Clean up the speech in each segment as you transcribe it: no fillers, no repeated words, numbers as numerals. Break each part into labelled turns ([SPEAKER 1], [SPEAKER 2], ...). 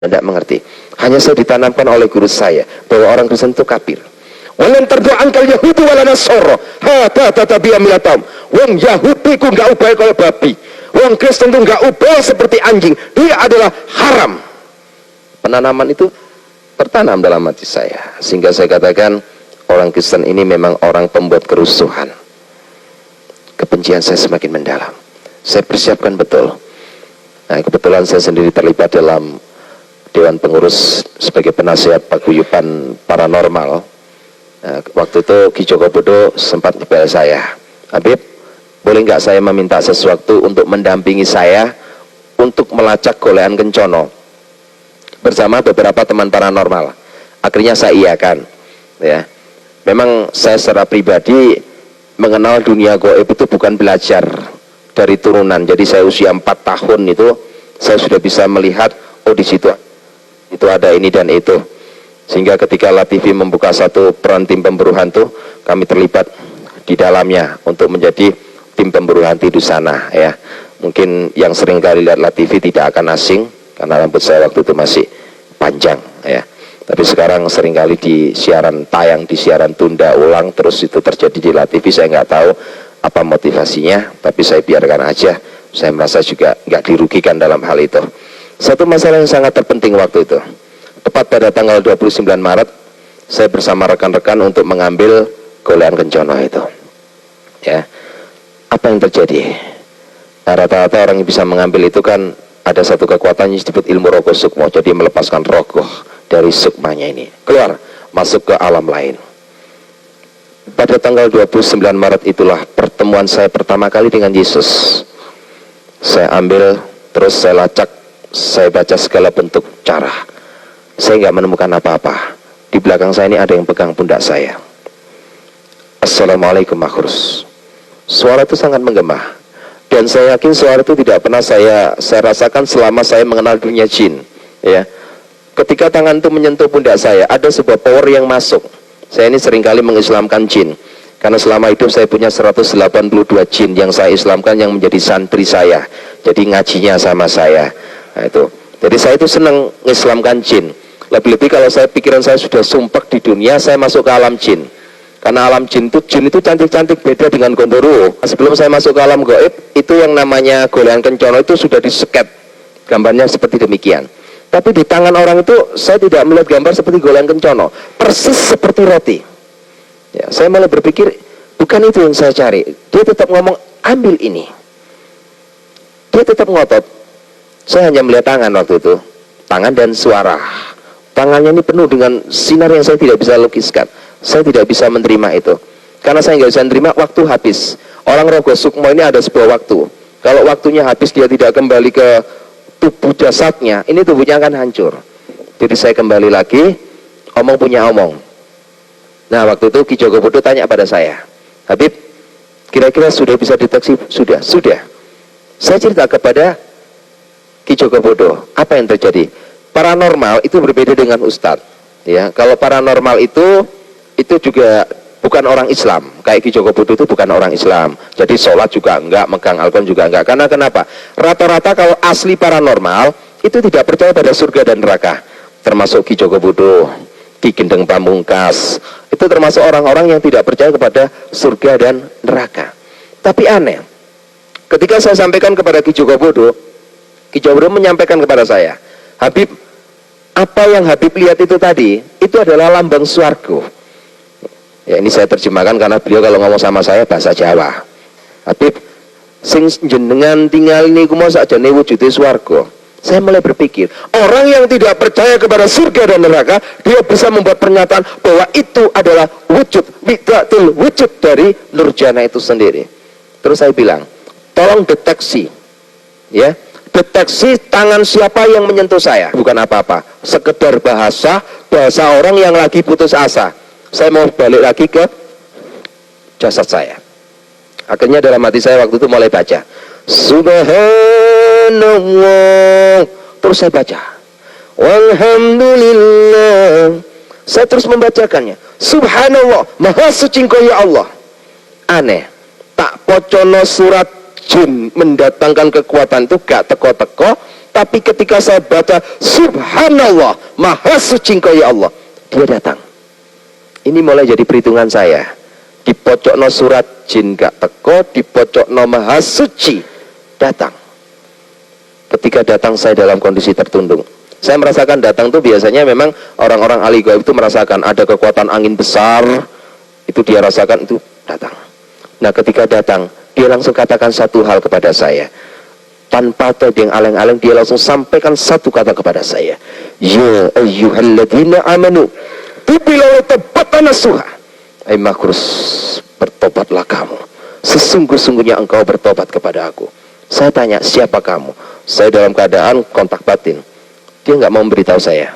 [SPEAKER 1] tidak mengerti. Hanya saya ditanamkan oleh guru saya bahwa orang Kristen itu kafir. Walan terdoan kal Yahudi wala Nasara. Tetapi amilatam. Wong Yahudi ku enggak ubah kayak babi. Wong Kristen itu enggak ubah seperti anjing. Dia adalah haram. Penanaman itu tertanam dalam hati saya, sehingga saya katakan orang Kristen ini memang orang pembuat kerusuhan. Kebencian saya semakin mendalam. Saya persiapkan betul. Nah, kebetulan saya sendiri terlibat dalam Dewan Pengurus sebagai penasihat paguyuban paranormal. Nah, waktu itu Ki Joko Bodo sempat dibayar saya, Habib, boleh nggak saya meminta sesuatu untuk mendampingi saya untuk melacak golean kencono bersama beberapa teman paranormal. Akhirnya saya iakan, ya. Memang saya secara pribadi mengenal dunia gaib itu bukan belajar dari turunan. Jadi saya usia 4 tahun itu saya sudah bisa melihat, oh di situ itu ada ini dan itu, sehingga ketika LaTV membuka satu peran tim pemburu hantu, kami terlibat di dalamnya untuk menjadi tim pemburu hantu di sana, ya. Mungkin yang sering kali lihat LaTV tidak akan asing karena rambut saya waktu itu masih panjang, ya. Tapi sekarang seringkali di siaran tayang, di siaran tunda ulang terus itu terjadi di LaTV. Saya nggak tahu apa motivasinya, tapi saya biarkan aja. Saya merasa juga nggak dirugikan dalam hal itu. Satu masalah yang sangat terpenting waktu itu, tepat pada tanggal 29 Maret, saya bersama rekan-rekan untuk mengambil golean kencono itu, ya. Apa yang terjadi? Rata-rata orang yang bisa mengambil itu kan ada satu kekuatan yang disebut ilmu rogo sukmo, jadi melepaskan rogoh dari sukmanya ini, keluar, masuk ke alam lain. Pada tanggal 29 Maret itulah pertemuan saya pertama kali dengan Yesus. Saya ambil, terus saya lacak, saya baca segala bentuk cara. Saya nggak menemukan apa-apa. Di belakang saya ini ada yang pegang pundak saya. Assalamualaikum Makhus. Suara itu sangat menggema. Dan saya yakin suara itu tidak pernah saya rasakan selama saya mengenal dunia jin, ya. Ketika tangan itu menyentuh pundak saya, ada sebuah power yang masuk. Saya ini seringkali mengislamkan jin, karena selama hidup saya punya 182 jin yang saya islamkan, yang menjadi santri saya, jadi ngajinya sama saya. Nah, itu. Jadi saya itu senang mengislamkan jin. Lebih-lebih kalau saya pikiran saya sudah sumpek di dunia, saya masuk ke alam jin. Karena alam jin itu cantik-cantik, beda dengan Gondoruo. Sebelum saya masuk ke alam gaib, itu yang namanya golean kencono itu sudah disket. Gambarnya seperti demikian. Tapi di tangan orang itu saya tidak melihat gambar seperti golean kencono, persis seperti roti. Ya, saya malah berpikir bukan itu yang saya cari. Dia tetap ngomong ambil ini. Dia tetap ngotot. Saya hanya melihat tangan waktu itu, tangan dan suara. Tangannya ini penuh dengan sinar yang saya tidak bisa lukiskan. Saya tidak bisa menerima itu. Karena saya nggak bisa menerima, waktu habis. Orang rogo sukmo ini ada sebuah waktu. Kalau waktunya habis, dia tidak kembali ke tubuh jasadnya, ini tubuhnya akan hancur. Jadi saya kembali lagi, omong punya omong. Nah, waktu itu Ki Joko Bodo tanya pada saya, Habib, kira-kira sudah bisa deteksi? Sudah. Saya cerita kepada Ki Joko Bodo, apa yang terjadi? Paranormal itu berbeda dengan Ustadz, ya. Kalau paranormal itu juga bukan orang Islam. Kayak Ki Joko Bodo itu bukan orang Islam, jadi sholat juga enggak, megang Al-Quran juga enggak. Karena kenapa? Rata-rata kalau asli paranormal itu tidak percaya pada surga dan neraka. Termasuk Ki Joko Bodo, Ki Gendeng Pamungkas, itu termasuk orang-orang yang tidak percaya kepada surga dan neraka. Tapi aneh, ketika saya sampaikan kepada Ki Joko Bodo menyampaikan kepada saya, Habib, apa yang Habib lihat itu tadi, itu adalah lambang swarga. Ya, ini saya terjemahkan karena beliau kalau ngomong sama saya bahasa Jawa. Habib, sing jenengan tinggal ini kumo sakjane wujude swarga. Saya mulai berpikir, orang yang tidak percaya kepada surga dan neraka, dia bisa membuat pernyataan bahwa itu adalah wujud, bidatul wujud dari Nurjana itu sendiri. Terus saya bilang, tolong deteksi, ya, deteksi tangan siapa yang menyentuh saya. Bukan apa-apa, sekedar bahasa orang yang lagi putus asa. Saya mau balik lagi ke jasad saya. Akhirnya dalam hati saya waktu itu mulai baca Subhanallah. Terus saya baca Walhamdulillah. Saya terus membacakannya. Subhanallah, maha suci Engkau ya Allah. Aneh, tak pocono surat jin mendatangkan kekuatan itu gak teko-teko, Tapi ketika saya baca subhanallah, maha suci engkau ya Allah, dia datang. Ini mulai jadi perhitungan saya. Di pojokno surat jin gak teko, di pojokno maha suci datang. Ketika datang saya dalam kondisi tertundung. Saya merasakan datang itu biasanya memang orang-orang ahli gaib itu merasakan ada kekuatan angin besar, itu dia rasakan, itu datang. Nah ketika datang, dia langsung katakan satu hal kepada saya. Tanpa tedeng aleng-aleng, dia langsung sampaikan satu kata kepada saya. Ya ayyuhalladzina amanu tubilau taubatana nasuha. Hai makhluk, bertobatlah kamu. Sesungguh-sungguhnya engkau bertobat kepada aku. Saya tanya, siapa kamu? Saya dalam keadaan kontak batin. Dia nggak mau memberitahu saya.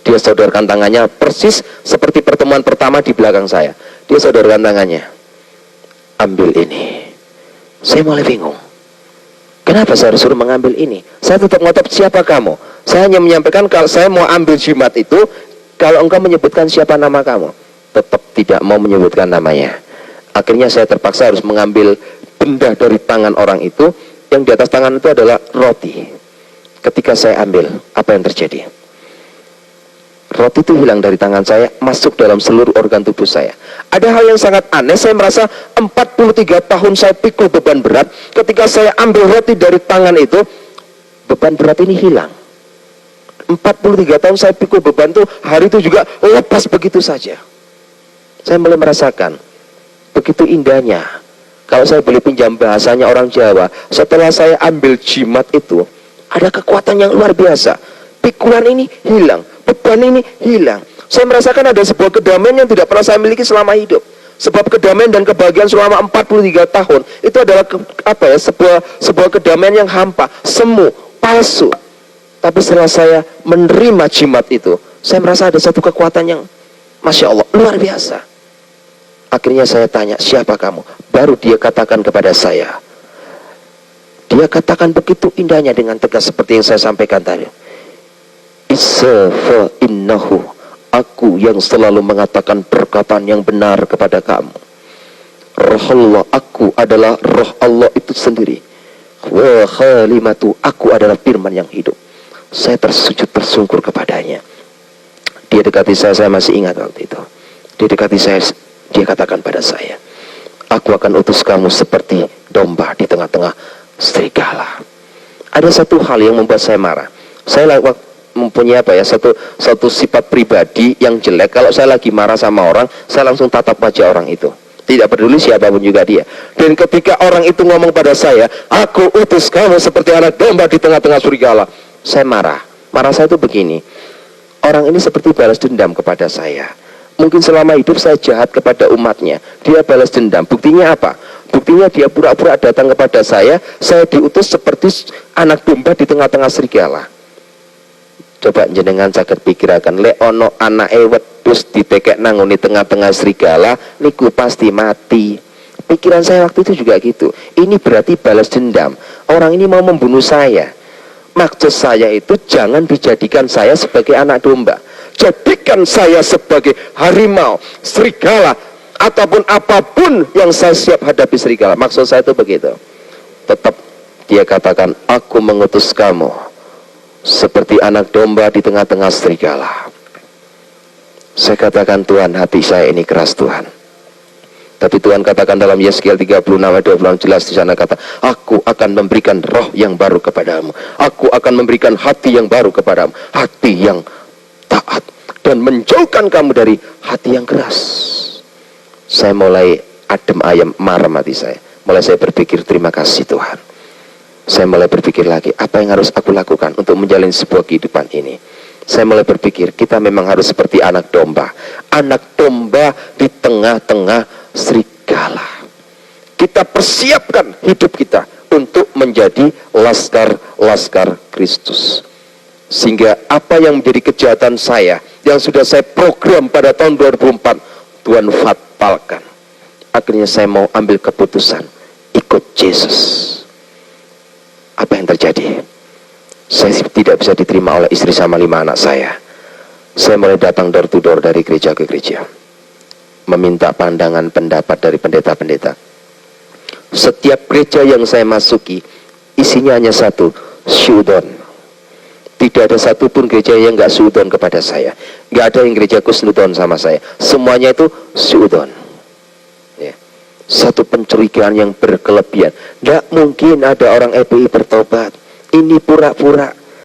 [SPEAKER 1] Dia sodorkan tangannya persis seperti pertemuan pertama di belakang saya. Dia sodorkan tangannya. Ambil ini. Saya mulai bingung. Kenapa saya harus suruh mengambil ini? Saya tetap ngotot, siapa kamu? Saya hanya menyampaikan kalau saya mau ambil jimat itu, kalau engkau menyebutkan siapa nama kamu. Tetap tidak mau menyebutkan namanya. Akhirnya saya terpaksa harus mengambil benda dari tangan orang itu. Yang di atas tangan itu adalah roti. Ketika saya ambil, apa yang terjadi? Roti itu hilang dari tangan saya, masuk dalam seluruh organ tubuh saya. Ada hal yang sangat aneh, saya merasa 43 tahun saya pikul beban berat. Ketika saya ambil roti dari tangan itu, beban berat ini hilang. 43 tahun saya pikul beban itu, hari itu juga lepas begitu saja. Saya mulai merasakan, begitu indahnya. Kalau saya boleh pinjam bahasanya orang Jawa, setelah saya ambil jimat itu, ada kekuatan yang luar biasa. Pikulan ini hilang, beban ini hilang. Saya merasakan ada sebuah kedamaian yang tidak pernah saya miliki selama hidup. Sebab kedamaian dan kebahagiaan selama 43 tahun itu adalah sebuah kedamaian yang hampa, semu, palsu. Tapi setelah saya menerima jimat itu, saya merasa ada satu kekuatan yang Masya Allah, luar biasa. Akhirnya saya tanya, siapa kamu? Baru dia katakan kepada saya. Dia katakan begitu indahnya dengan tegas seperti yang saya sampaikan tadi. Isa innahu, aku yang selalu mengatakan perkataan yang benar kepada kamu. Roh Allah, aku adalah roh Allah itu sendiri. Wa khalimatu, aku adalah firman yang hidup. Saya tersujud tersungkur kepadanya. Dia dekati saya masih ingat waktu itu. Dia dekati saya, dia katakan pada saya, aku akan utus kamu seperti domba di tengah-tengah serigala. Ada satu hal yang membuat saya marah. Saya mempunyai satu sifat pribadi yang jelek. Kalau saya lagi marah sama orang, saya langsung tatap wajah orang itu, tidak peduli siapapun juga dia. Dan ketika orang itu ngomong pada saya, aku utus kamu seperti anak domba di tengah-tengah serigala, saya marah. Marah saya itu begini, orang ini seperti balas dendam kepada saya. Mungkin selama hidup saya jahat kepada umatnya, dia balas dendam. Buktinya apa? Buktinya dia pura-pura datang kepada saya diutus seperti anak domba di tengah-tengah serigala. Coba jenengan saged pikiraken, lek ono anake wedhus ditekek nangoni tengah-tengah serigala, niku pasti mati. Pikiran saya waktu itu juga gitu. Ini berarti balas dendam. Orang ini mau membunuh saya. Maksud saya itu, jangan dijadikan saya sebagai anak domba. Jadikan saya sebagai harimau, serigala, ataupun apapun yang saya siap hadapi serigala. Maksud saya itu begitu. Tetap dia katakan, aku mengutus kamu seperti anak domba di tengah-tengah serigala. Saya katakan, Tuhan, hati saya ini keras, Tuhan. Tapi Tuhan katakan dalam Yeskiel 36 ayat 20 jelas di sana kata, aku akan memberikan roh yang baru kepadamu. Aku akan memberikan hati yang baru kepadamu, hati yang taat, dan menjauhkan kamu dari hati yang keras. Saya mulai adem ayam, marah hati saya. Mulai saya berpikir, terima kasih Tuhan. Saya mulai berpikir lagi, apa yang harus aku lakukan untuk menjalani sebuah kehidupan ini. Saya mulai berpikir, kita memang harus seperti anak domba. Anak domba di tengah-tengah serigala. Kita persiapkan hidup kita untuk menjadi laskar-laskar Kristus. Sehingga apa yang menjadi kejahatan saya, yang sudah saya program pada tahun 2004, Tuhan fatalkan. Akhirnya saya mau ambil keputusan, ikut Yesus. Apa yang terjadi? Saya tidak bisa diterima oleh istri sama 5 anak saya. Saya mulai datang door to door dari gereja ke gereja, meminta pandangan pendapat dari pendeta-pendeta. Setiap gereja yang saya masuki, isinya hanya satu, syudon. Tidak ada satupun gereja yang nggak syudon kepada saya. Nggak ada yang gereja kusnudon sama saya. Semuanya itu syudon. Ya. Satu pencurigaan yang berkelebihan. Nggak mungkin ada orang FPI bertobat. Ini pura-pura.